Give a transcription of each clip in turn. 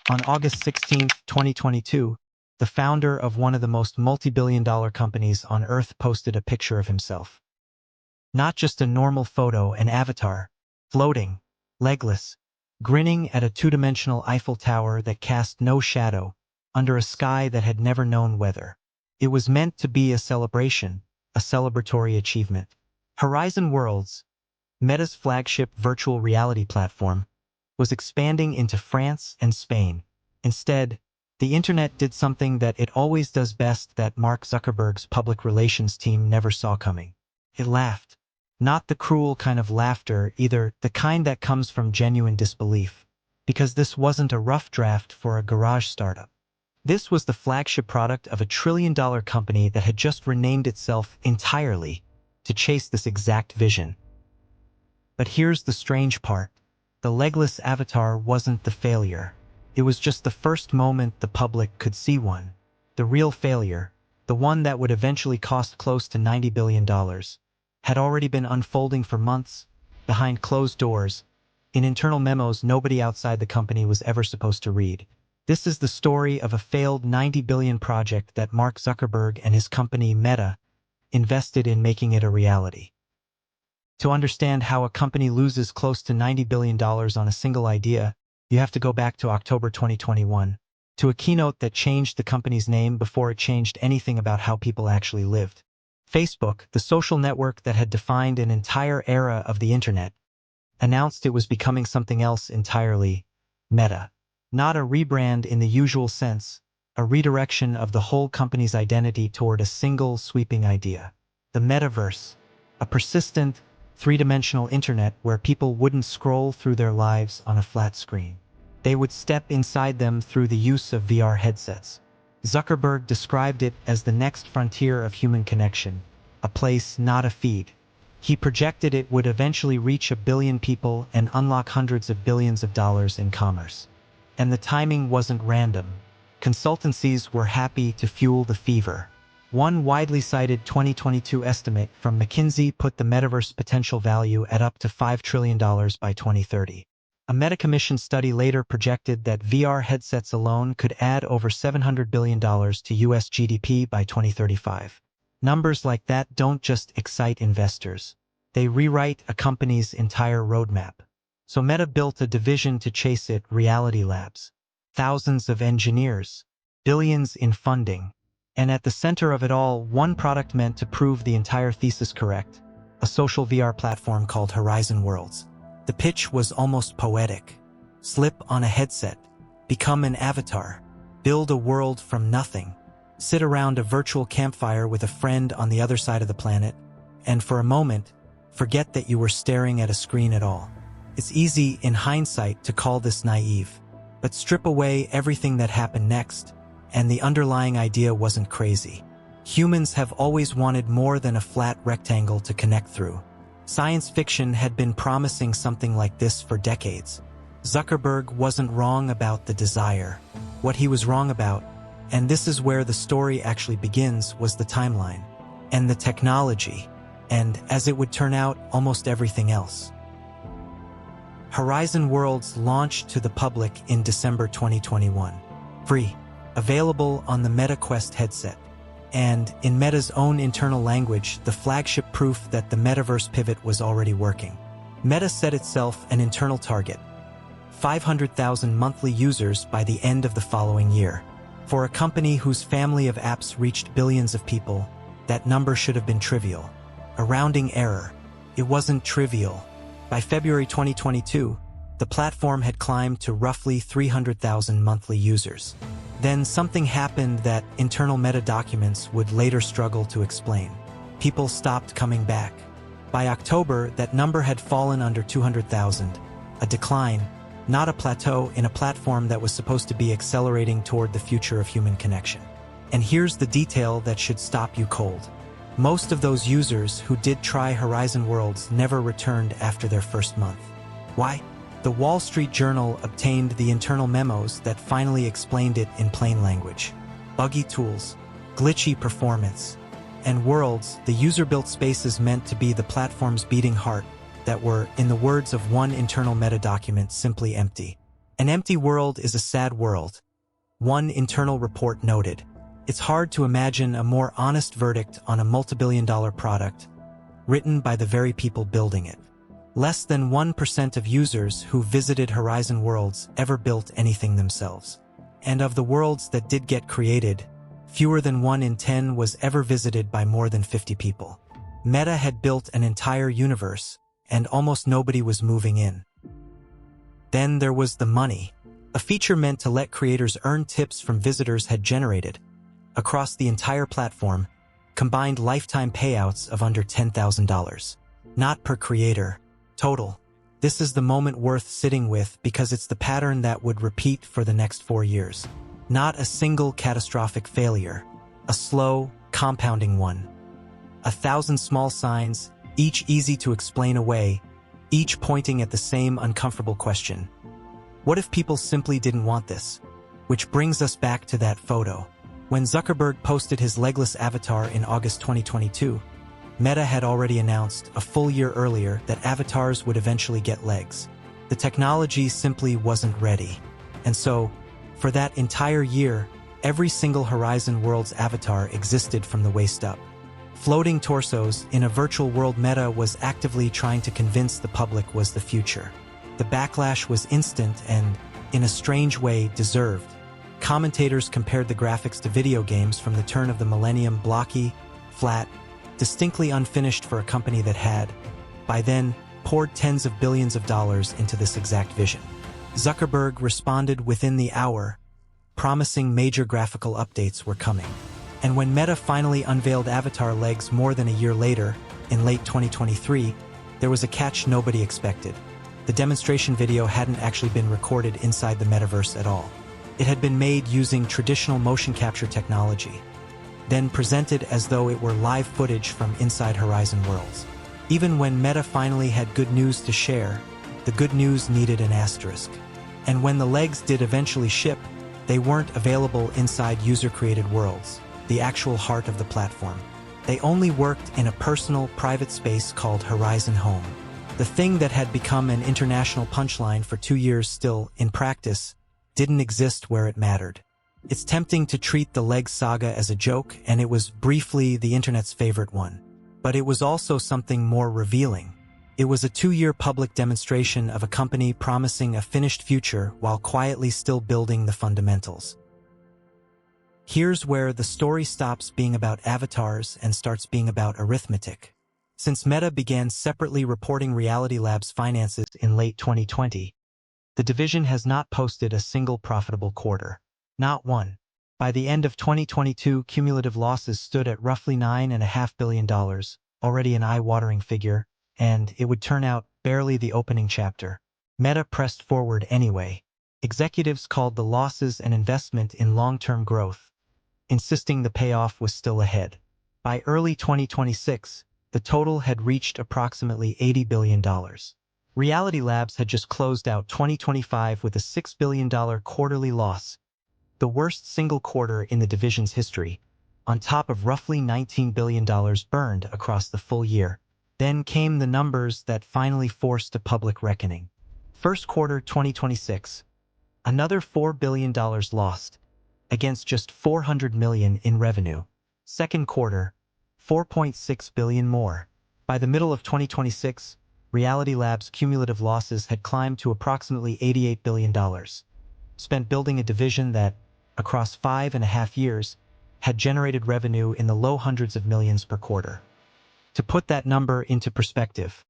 On August 16, 2022, the founder of one of the most multi-billion-dollar companies on Earth posted a picture of himself. Not just a normal photo, an avatar, floating, legless, grinning at a two-dimensional Eiffel Tower that cast no shadow, under a sky that had never known weather. It was meant to be a celebration, a celebratory achievement. Horizon Worlds, Meta's flagship virtual reality platform, was expanding into France and Spain. Instead, the internet did something that it always does best, that Mark Zuckerberg's public relations team never saw coming. It laughed. Not the cruel kind of laughter either, the kind that comes from genuine disbelief. Because this wasn't a rough draft for a garage startup. This was the flagship product of a trillion-dollar company that had just renamed itself entirely to chase this exact vision. But here's the strange part. The legless avatar wasn't the failure. It was just the first moment the public could see one. The real failure, the one that would eventually cost close to $90 billion, had already been unfolding for months, behind closed doors, in internal memos nobody outside the company was ever supposed to read. This is the story of a failed $90 billion project that Mark Zuckerberg and his company Meta invested in making it a reality. To understand how a company loses close to $90 billion on a single idea, you have to go back to October 2021, to a keynote that changed the company's name before it changed anything about how people actually lived. Facebook, the social network that had defined an entire era of the internet, announced it was becoming something else entirely: Meta. Not a rebrand in the usual sense, a redirection of the whole company's identity toward a single sweeping idea. The metaverse, a persistent, three-dimensional internet where people wouldn't scroll through their lives on a flat screen. They would step inside them through the use of VR headsets. Zuckerberg described it as the next frontier of human connection, a place, not a feed. He projected it would eventually reach 1 billion people and unlock hundreds of billions of dollars in commerce. And the timing wasn't random. Consultancies were happy to fuel the fever. One widely cited 2022 estimate from McKinsey put the metaverse potential value at up to $5 trillion by 2030. A Meta-commissioned study later projected that VR headsets alone could add over $700 billion to US GDP by 2035. Numbers like that don't just excite investors. They rewrite a company's entire roadmap. So Meta built a division to chase it, Reality Labs. Thousands of engineers, billions in funding. And at the center of it all, one product meant to prove the entire thesis correct: a social VR platform called Horizon Worlds. The pitch was almost poetic. Slip on a headset, become an avatar, build a world from nothing, sit around a virtual campfire with a friend on the other side of the planet, and for a moment, forget that you were staring at a screen at all. It's easy, in hindsight, to call this naive. But strip away everything that happened next, and the underlying idea wasn't crazy. Humans have always wanted more than a flat rectangle to connect through. Science fiction had been promising something like this for decades. Zuckerberg wasn't wrong about the desire. What he was wrong about, and this is where the story actually begins, was the timeline, and the technology, and, as it would turn out, almost everything else. Horizon Worlds launched to the public in December 2021. Free. Available on the Meta Quest headset. And, in Meta's own internal language, the flagship proof that the metaverse pivot was already working. Meta set itself an internal target: 500,000 monthly users by the end of the following year. For a company whose family of apps reached billions of people, that number should have been trivial. A rounding error. It wasn't trivial. By February 2022, the platform had climbed to roughly 300,000 monthly users. Then something happened that internal Meta documents would later struggle to explain. People stopped coming back. By October, that number had fallen under 200,000, a decline, not a plateau, in a platform that was supposed to be accelerating toward the future of human connection. And here's the detail that should stop you cold. Most of those users who did try Horizon Worlds never returned after their first month. Why? The Wall Street Journal obtained the internal memos that finally explained it in plain language. Buggy tools, glitchy performance, and Worlds, the user-built spaces meant to be the platform's beating heart, that were, in the words of one internal Meta document, simply empty. An empty world is a sad world. One internal report noted, "It's hard to imagine a more honest verdict on a multi-billion-dollar product, written by the very people building it." Less than 1% of users who visited Horizon Worlds ever built anything themselves. And of the worlds that did get created, fewer than 1 in 10 was ever visited by more than 50 people. Meta had built an entire universe, and almost nobody was moving in. Then there was the money. A feature meant to let creators earn tips from visitors had generated, across the entire platform, combined lifetime payouts of under $10,000. Not per creator, total. This is the moment worth sitting with because it's the pattern that would repeat for the next 4 years. Not a single catastrophic failure, a slow, compounding one. 1,000 small signs, each easy to explain away, each pointing at the same uncomfortable question. What if people simply didn't want this? Which brings us back to that photo. When Zuckerberg posted his legless avatar in August 2022, Meta had already announced a full year earlier that avatars would eventually get legs. The technology simply wasn't ready. And so, for that entire year, every single Horizon Worlds avatar existed from the waist up. Floating torsos in a virtual world. Meta was actively trying to convince the public was the future. The backlash was instant and, in a strange way, deserved. Commentators compared the graphics to video games from the turn of the millennium: blocky, flat, distinctly unfinished for a company that had, by then, poured tens of billions of dollars into this exact vision. Zuckerberg responded within the hour, promising major graphical updates were coming. And when Meta finally unveiled avatar legs more than a year later, in late 2023, there was a catch nobody expected. The demonstration video hadn't actually been recorded inside the metaverse at all. It had been made using traditional motion capture technology, then presented as though it were live footage from inside Horizon Worlds. Even when Meta finally had good news to share, the good news needed an asterisk. And when the legs did eventually ship, they weren't available inside user-created worlds, the actual heart of the platform. They only worked in a personal, private space called Horizon Home. The thing that had become an international punchline for 2 years still, in practice, didn't exist where it mattered. It's tempting to treat the legs saga as a joke, and it was briefly the internet's favorite one. But it was also something more revealing. It was a 2-year public demonstration of a company promising a finished future while quietly still building the fundamentals. Here's where the story stops being about avatars and starts being about arithmetic. Since Meta began separately reporting Reality Labs' finances in late 2020, the division has not posted a single profitable quarter. Not one. By the end of 2022, cumulative losses stood at roughly $9.5 billion, already an eye-watering figure, and it would turn out barely the opening chapter. Meta pressed forward anyway. Executives called the losses an investment in long-term growth, insisting the payoff was still ahead. By early 2026, the total had reached approximately $80 billion. Reality Labs had just closed out 2025 with a $6 billion quarterly loss, the worst single quarter in the division's history, on top of roughly $19 billion burned across the full year. Then came the numbers that finally forced a public reckoning. First quarter 2026, another $4 billion lost, against just $400 million in revenue. Second quarter, $4.6 billion more. By the middle of 2026, Reality Labs' cumulative losses had climbed to approximately $88 billion, spent building a division that, across 5.5 years, had generated revenue in the low hundreds of millions per quarter. To put that number into perspective,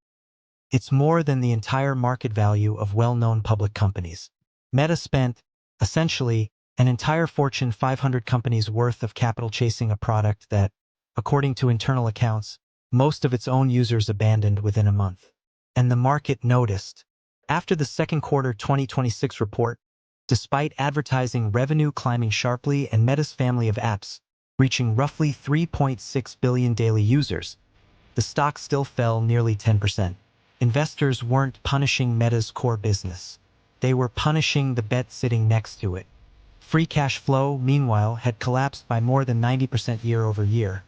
it's more than the entire market value of well-known public companies. Meta spent, essentially, an entire Fortune 500 company's worth of capital chasing a product that, according to internal accounts, most of its own users abandoned within a month. And the market noticed. After the second quarter 2026 report, despite advertising revenue climbing sharply and Meta's family of apps reaching roughly 3.6 billion daily users, the stock still fell nearly 10%. Investors weren't punishing Meta's core business. They were punishing the bet sitting next to it. Free cash flow, meanwhile, had collapsed by more than 90% year over year.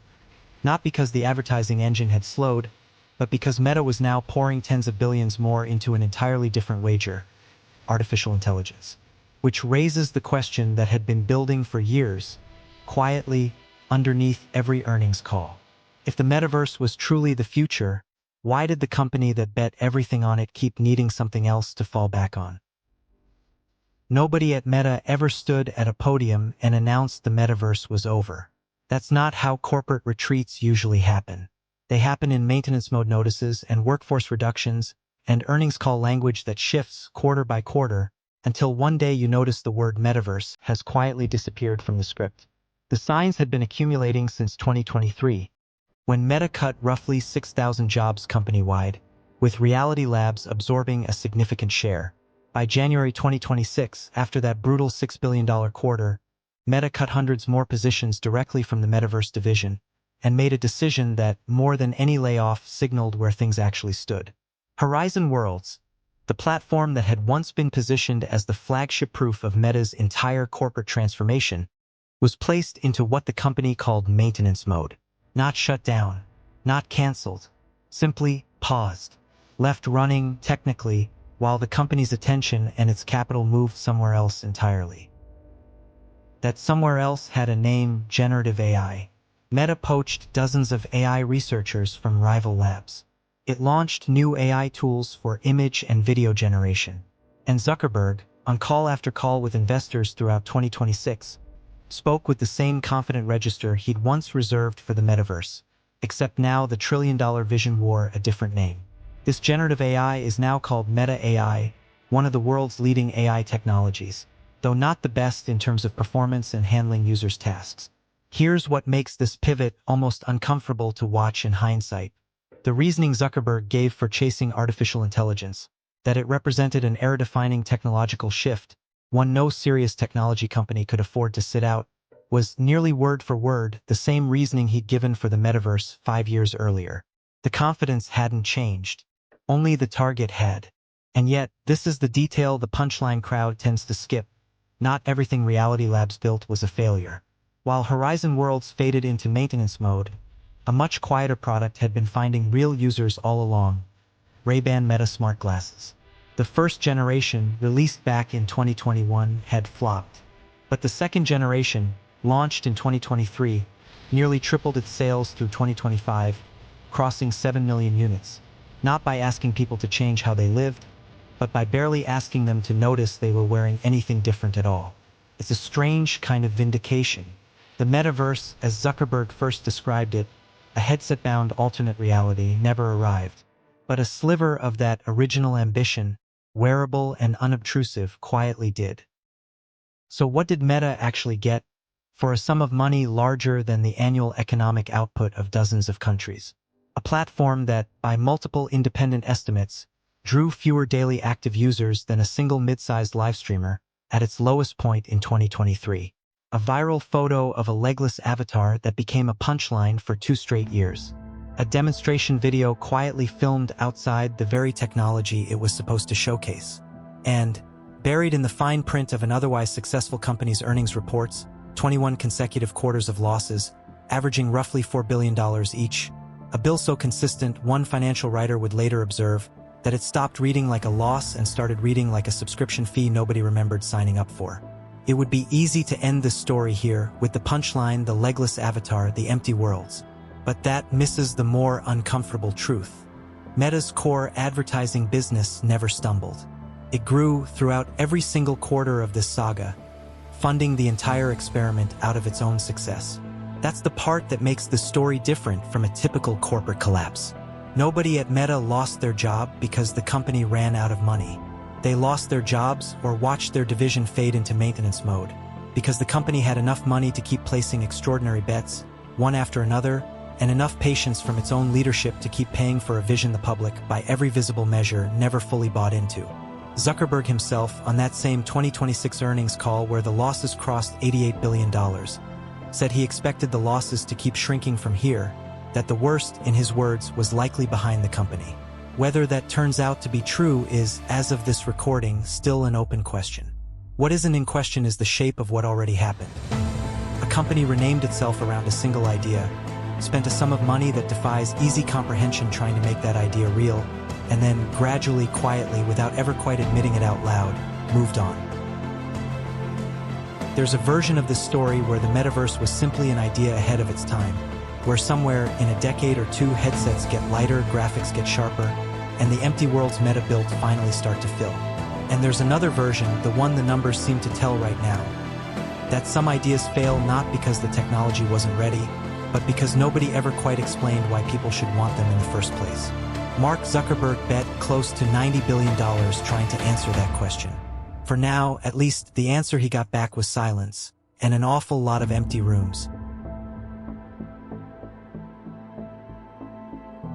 Not because the advertising engine had slowed, but because Meta was now pouring tens of billions more into an entirely different wager: artificial intelligence. Which raises the question that had been building for years, quietly, underneath every earnings call. If the metaverse was truly the future, why did the company that bet everything on it keep needing something else to fall back on? Nobody at Meta ever stood at a podium and announced the metaverse was over. That's not how corporate retreats usually happen. They happen in maintenance mode notices and workforce reductions and earnings call language that shifts quarter by quarter until one day you notice the word metaverse has quietly disappeared from the script. The signs had been accumulating since 2023, when Meta cut roughly 6,000 jobs company-wide, with Reality Labs absorbing a significant share. By January 2026, after that brutal $6 billion quarter, Meta cut hundreds more positions directly from the metaverse division and made a decision that, more than any layoff, signaled where things actually stood. Horizon Worlds, the platform that had once been positioned as the flagship proof of Meta's entire corporate transformation, was placed into what the company called maintenance mode. Not shut down, not canceled, simply paused, left running technically while the company's attention and its capital moved somewhere else entirely. That somewhere else had a name: generative AI. Meta poached dozens of AI researchers from rival labs. It launched new AI tools for image and video generation. And Zuckerberg, on call after call with investors throughout 2026, spoke with the same confident register he'd once reserved for the metaverse, except now the trillion-dollar vision wore a different name. This generative AI is now called Meta AI, one of the world's leading AI technologies, though not the best in terms of performance and handling users' tasks. Here's what makes this pivot almost uncomfortable to watch in hindsight. The reasoning Zuckerberg gave for chasing artificial intelligence, that it represented an era-defining technological shift, one no serious technology company could afford to sit out, was nearly word for word the same reasoning he'd given for the metaverse 5 years earlier. The confidence hadn't changed. Only the target had. And yet, this is the detail the punchline crowd tends to skip. Not everything Reality Labs built was a failure. While Horizon Worlds faded into maintenance mode, a much quieter product had been finding real users all along: Ray-Ban Meta smart glasses. The first generation, released back in 2021, had flopped. But the second generation, launched in 2023, nearly tripled its sales through 2025, crossing 7 million units. Not by asking people to change how they lived, but by barely asking them to notice they were wearing anything different at all. It's a strange kind of vindication. The metaverse, as Zuckerberg first described it, a headset-bound alternate reality, never arrived. But a sliver of that original ambition, wearable and unobtrusive, quietly did. So what did Meta actually get? For a sum of money larger than the annual economic output of dozens of countries. A platform that, by multiple independent estimates, drew fewer daily active users than a single mid-sized live streamer at its lowest point in 2023. A viral photo of a legless avatar that became a punchline for 2 straight years. A demonstration video quietly filmed outside the very technology it was supposed to showcase. And, buried in the fine print of an otherwise successful company's earnings reports, 21 consecutive quarters of losses, averaging roughly $4 billion each. A bill so consistent, one financial writer would later observe, that it stopped reading like a loss and started reading like a subscription fee nobody remembered signing up for. It would be easy to end this story here, with the punchline: the legless avatar, the empty worlds. But that misses the more uncomfortable truth. Meta's core advertising business never stumbled. It grew throughout every single quarter of this saga, funding the entire experiment out of its own success. That's the part that makes the story different from a typical corporate collapse. Nobody at Meta lost their job because the company ran out of money. They lost their jobs or watched their division fade into maintenance mode because the company had enough money to keep placing extraordinary bets, one after another, and enough patience from its own leadership to keep paying for a vision the public, by every visible measure, never fully bought into. Zuckerberg himself, on that same 2026 earnings call where the losses crossed $88 billion, said he expected the losses to keep shrinking from here, that the worst, in his words, was likely behind the company. Whether that turns out to be true is, as of this recording, still an open question. What isn't in question is the shape of what already happened. A company renamed itself around a single idea, spent a sum of money that defies easy comprehension trying to make that idea real, and then, gradually, quietly, without ever quite admitting it out loud, moved on. There's a version of this story where the metaverse was simply an idea ahead of its time, where somewhere in a decade or two headsets get lighter, graphics get sharper, and the empty world's meta builds finally start to fill. And there's another version, the one the numbers seem to tell right now, that some ideas fail not because the technology wasn't ready, but because nobody ever quite explained why people should want them in the first place. Mark Zuckerberg bet close to $90 billion trying to answer that question. For now, at least, the answer he got back was silence, and an awful lot of empty rooms.